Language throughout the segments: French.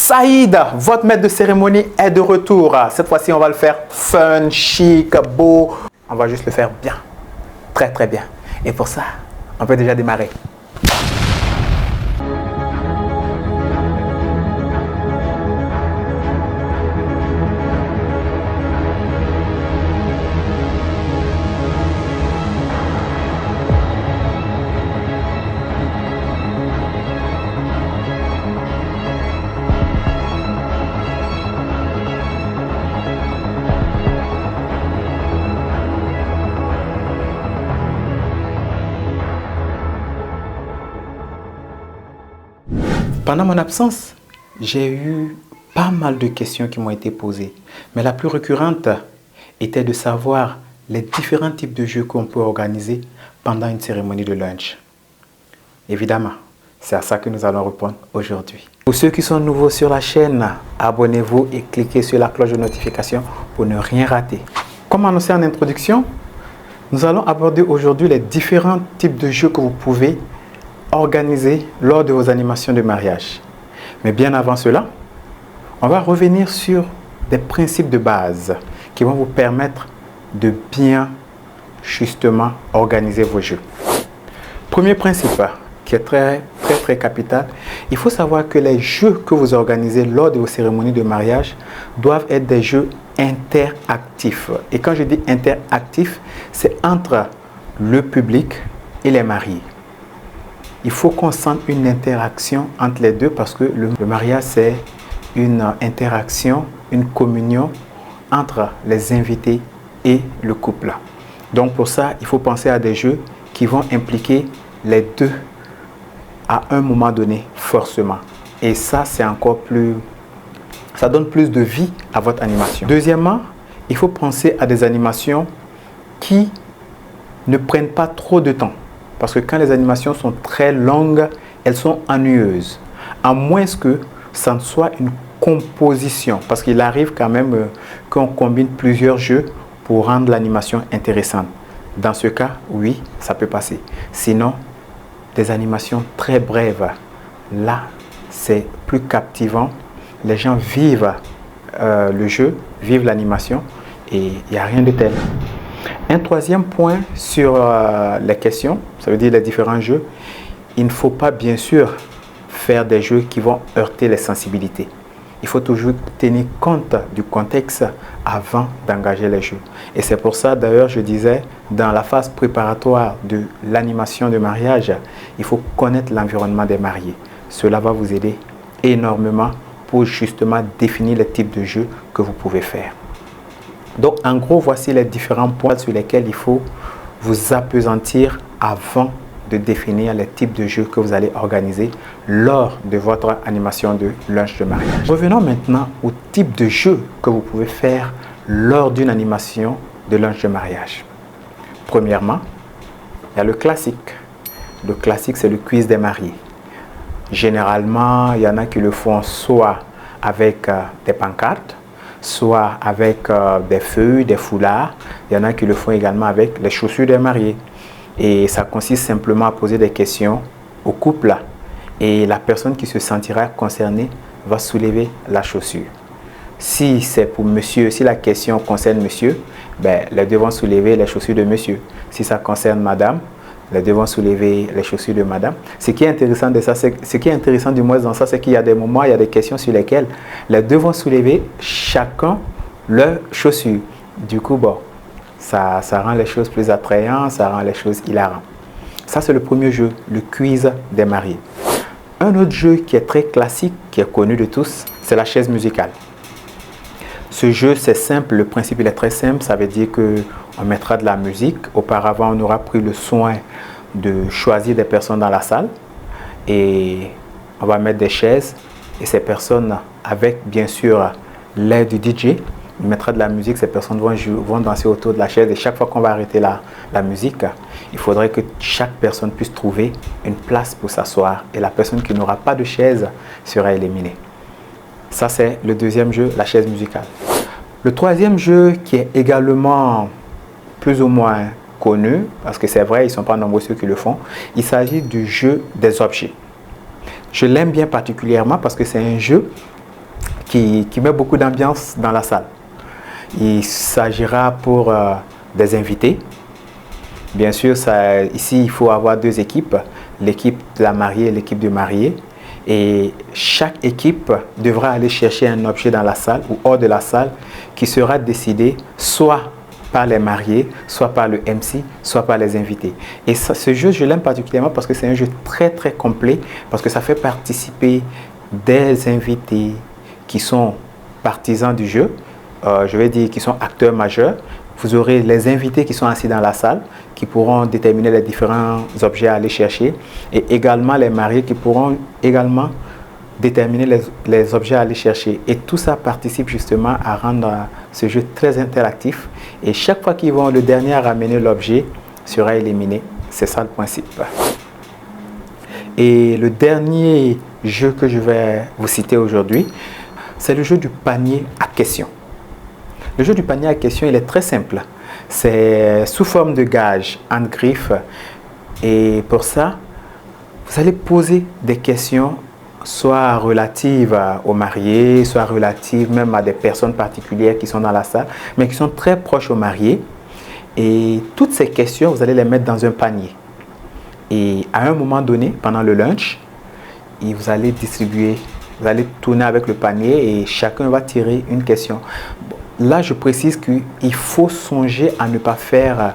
Saïd, votre maître de cérémonie est de retour. Cette fois-ci, on va le faire fun, chic, beau. On va juste le faire bien, très très bien. Et pour ça, on peut déjà démarrer. Pendant mon absence, j'ai eu pas mal de questions qui m'ont été posées. Mais la plus récurrente était de savoir les différents types de jeux qu'on peut organiser pendant une cérémonie de lunch. Évidemment, c'est à ça que nous allons répondre aujourd'hui. Pour ceux qui sont nouveaux sur la chaîne, abonnez-vous et cliquez sur la cloche de notification pour ne rien rater. Comme annoncé en introduction, nous allons aborder aujourd'hui les différents types de jeux que vous pouvez organiser lors de vos animations de mariage. Mais bien avant cela, on va revenir sur des principes de base qui vont vous permettre de bien, justement, organiser vos jeux. Premier principe qui est très capital, il faut savoir que les jeux que vous organisez lors de vos cérémonies de mariage doivent être des jeux interactifs. Et quand je dis interactifs, c'est entre le public et les mariés. Il faut qu'on sente une interaction entre les deux parce que le mariage, c'est une interaction, une communion entre les invités et le couple. Donc pour ça, il faut penser à des jeux qui vont impliquer les deux à un moment donné, forcément. Et ça, c'est encore plus... ça donne plus de vie à votre animation. Deuxièmement, il faut penser à des animations qui ne prennent pas trop de temps. Parce que quand les animations sont très longues, elles sont ennuyeuses. À moins que ça ne soit une composition. Parce qu'il arrive quand même qu'on combine plusieurs jeux pour rendre l'animation intéressante. Dans ce cas, oui, ça peut passer. Sinon, des animations très brèves, là, c'est plus captivant. Les gens vivent le jeu, vivent l'animation et il n'y a rien de tel. Un troisième point sur les questions, ça veut dire les différents jeux. Il ne faut pas bien sûr faire des jeux qui vont heurter les sensibilités. Il faut toujours tenir compte du contexte avant d'engager les jeux. Et c'est pour ça d'ailleurs je disais, dans la phase préparatoire de l'animation de mariage, il faut connaître l'environnement des mariés. Cela va vous aider énormément pour justement définir les types de jeux que vous pouvez faire. Donc, en gros, voici les différents points sur lesquels il faut vous appesantir avant de définir les types de jeux que vous allez organiser lors de votre animation de lunch de mariage. Revenons maintenant au type de jeu que vous pouvez faire lors d'une animation de lunch de mariage. Premièrement, il y a le classique. Le classique, c'est le quiz des mariés. Généralement, il y en a qui le font soit avec des pancartes, soit avec des feuilles, des foulards. Il y en a qui le font également avec les chaussures des mariés. Et ça consiste simplement à poser des questions au couple. Et la personne qui se sentira concernée va soulever la chaussure. Si c'est pour monsieur, si la question concerne monsieur, ben, les deux vont soulever les chaussures de monsieur. Si ça concerne madame, les deux vont soulever les chaussures de madame. Ce qui est intéressant de ça, ce qui est intéressant du moins dans ça, c'est qu'il y a des moments, il y a des questions sur lesquelles les deux vont soulever chacun leurs chaussures. Du coup, bon, ça rend les choses plus attrayantes, ça rend les choses hilarantes. Ça, c'est le premier jeu, le quiz des mariés. Un autre jeu qui est très classique, qui est connu de tous, c'est la chaise musicale. Ce jeu, c'est simple, le principe il est très simple, ça veut dire qu'on mettra de la musique. Auparavant, on aura pris le soin de choisir des personnes dans la salle et on va mettre des chaises et ces personnes, avec bien sûr l'aide du DJ, il mettra de la musique, ces personnes vont danser autour de la chaise et chaque fois qu'on va arrêter la musique, il faudrait que chaque personne puisse trouver une place pour s'asseoir et la personne qui n'aura pas de chaise sera éliminée. Ça, c'est le deuxième jeu, la chaise musicale. Le troisième jeu qui est également plus ou moins connu, parce que c'est vrai, ils ne sont pas nombreux ceux qui le font, il s'agit du jeu des objets. Je l'aime bien particulièrement parce que c'est un jeu qui met beaucoup d'ambiance dans la salle. Il s'agira pour des invités. Bien sûr, ici, il faut avoir deux équipes, l'équipe de la mariée et l'équipe du marié. Et chaque équipe devra aller chercher un objet dans la salle ou hors de la salle qui sera décidé soit par les mariés, soit par le MC, soit par les invités. Et ce jeu, je l'aime particulièrement parce que c'est un jeu très très complet, parce que ça fait participer des invités qui sont partisans du jeu, je vais dire qui sont acteurs majeurs. Vous aurez les invités qui sont assis dans la salle, qui pourront déterminer les différents objets à aller chercher, et également les mariés qui pourront également déterminer les objets à aller chercher. Et tout ça participe justement à rendre ce jeu très interactif. Et chaque fois qu'ils vont, le dernier à ramener l'objet sera éliminé. C'est ça le principe. Et le dernier jeu que je vais vous citer aujourd'hui, c'est le jeu du panier à questions. Le jeu du panier à questions, il est très simple. C'est sous forme de gage en griffe. Et pour ça, vous allez poser des questions, soit relatives aux mariés, soit relatives même à des personnes particulières qui sont dans la salle, mais qui sont très proches aux mariés. Et toutes ces questions, vous allez les mettre dans un panier. Et à un moment donné, pendant le lunch, vous allez distribuer, vous allez tourner avec le panier et chacun va tirer une question. Là, je précise qu'il faut songer à ne pas faire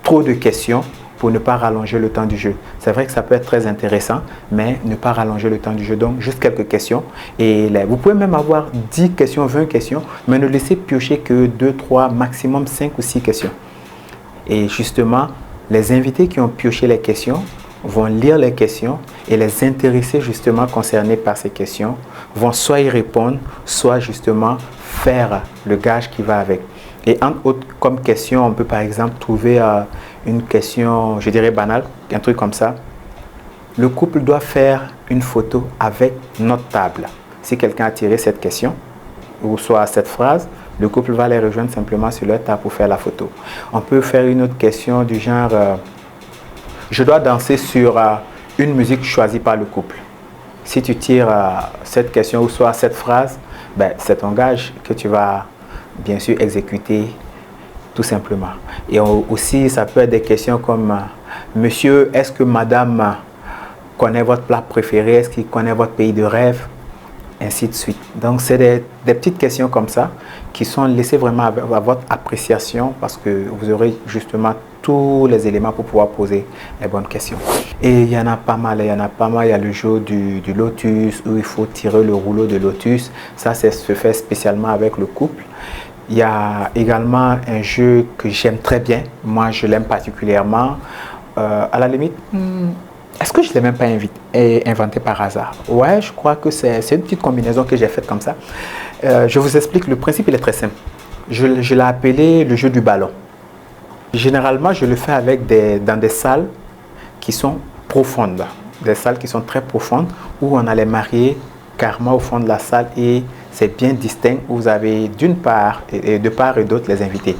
trop de questions pour ne pas rallonger le temps du jeu. C'est vrai que ça peut être très intéressant, mais ne pas rallonger le temps du jeu. Donc, juste quelques questions. Et là, vous pouvez même avoir 10 questions, 20 questions, mais ne laissez piocher que 2, 3, maximum 5 ou 6 questions. Et justement, les invités qui ont pioché les questions vont lire les questions et les intéressés justement concernés par ces questions vont soit y répondre, soit justement faire le gage qui va avec. Et entre autres, comme question, on peut par exemple trouver une question, je dirais banale, un truc comme ça. Le couple doit faire une photo avec notre table. Si quelqu'un a tiré cette question, ou soit cette phrase, le couple va les rejoindre simplement sur leur table pour faire la photo. On peut faire une autre question du genre, je dois danser sur une musique choisie par le couple. Si tu tires cette question ou soit cette phrase, ben, c'est ton gage que tu vas bien sûr exécuter tout simplement. Et aussi, ça peut être des questions comme monsieur, est-ce que madame connaît votre plat préféré? Est-ce qu'il connaît votre pays de rêve? Ainsi de suite. Donc, c'est des petites questions comme ça qui sont laissées vraiment à votre appréciation parce que vous aurez justement tous les éléments pour pouvoir poser les bonnes questions. Et il y en a pas mal, il y en a pas mal. Il y a le jeu du lotus où il faut tirer le rouleau de lotus. Ça se fait spécialement avec le couple. Il y a également un jeu que j'aime très bien. Moi, je l'aime particulièrement. À la limite, est-ce que je ne l'ai même pas inventé par hasard? Ouais, je crois que c'est une petite combinaison que j'ai faite comme ça. Je vous explique, le principe il est très simple. Je l'ai appelé le jeu du ballon. Généralement, je le fais dans des salles qui sont profondes. Des salles qui sont très profondes où on a les mariés carrément au fond de la salle et c'est bien distinct où vous avez d'une part et de part et d'autre les invités.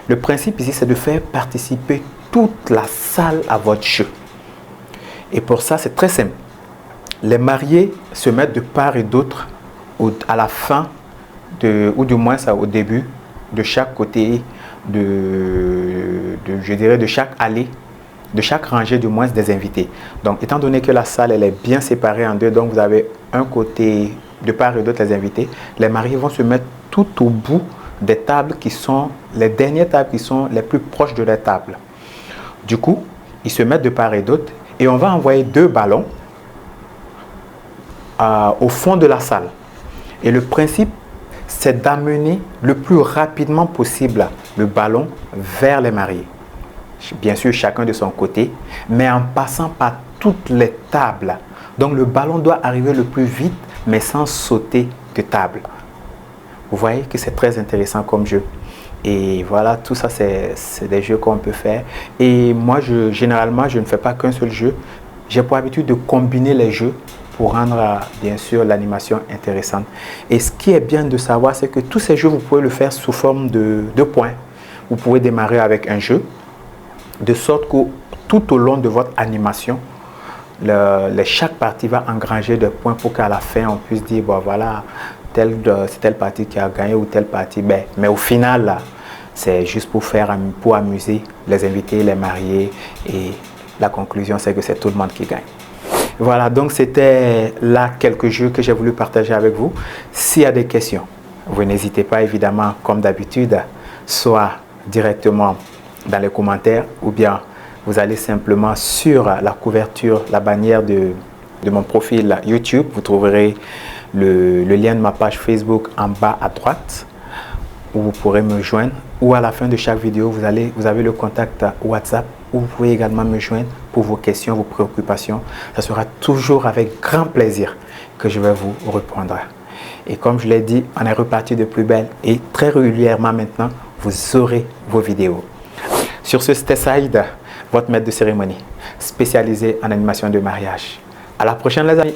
Le principe ici, c'est de faire participer toute la salle à votre jeu. Et pour ça, c'est très simple. Les mariés se mettent de part et d'autre à la fin, ou du moins ça, au début, de chaque côté, je dirais de chaque allée, de chaque rangée du moins des invités. Donc, étant donné que la salle elle est bien séparée en deux, donc vous avez un côté de part et d'autre les invités, les mariés vont se mettre tout au bout des tables qui sont, les dernières tables qui sont les plus proches de la table. Du coup, ils se mettent de part et d'autre et on va envoyer 2 ballons au fond de la salle. Et le principe, c'est d'amener le plus rapidement possible le ballon vers les mariés. Bien sûr, chacun de son côté, mais en passant par toutes les tables. Donc, le ballon doit arriver le plus vite, mais sans sauter de table. Vous voyez que c'est très intéressant comme jeu. Et voilà, tout ça, c'est des jeux qu'on peut faire. Et moi, généralement, je ne fais pas qu'un seul jeu. J'ai pour habitude de combiner les jeux pour rendre, bien sûr, l'animation intéressante. Et ce qui est bien de savoir, c'est que tous ces jeux, vous pouvez le faire sous forme de points. Vous pouvez démarrer avec un jeu, de sorte que tout au long de votre animation, chaque partie va engranger des points pour qu'à la fin, on puisse dire, bon voilà, c'est telle partie qui a gagné ou telle partie. Ben, mais au final, là, c'est juste pour amuser les invités, les mariés. Et la conclusion, c'est que c'est tout le monde qui gagne. Voilà, donc c'était là quelques jeux que j'ai voulu partager avec vous. S'il y a des questions, vous n'hésitez pas évidemment, comme d'habitude, soit directement dans les commentaires ou bien vous allez simplement sur la couverture, la bannière de mon profil YouTube. Vous trouverez le lien de ma page Facebook en bas à droite où vous pourrez me joindre, ou à la fin de chaque vidéo, vous avez le contact WhatsApp où vous pouvez également me joindre pour vos questions, vos préoccupations. Ça sera toujours avec grand plaisir que je vais vous répondre. Et comme je l'ai dit, on est reparti de plus belle et très régulièrement maintenant, vous aurez vos vidéos. Sur ce, c'était Saïd, votre maître de cérémonie, spécialisé en animation de mariage. À la prochaine les amis.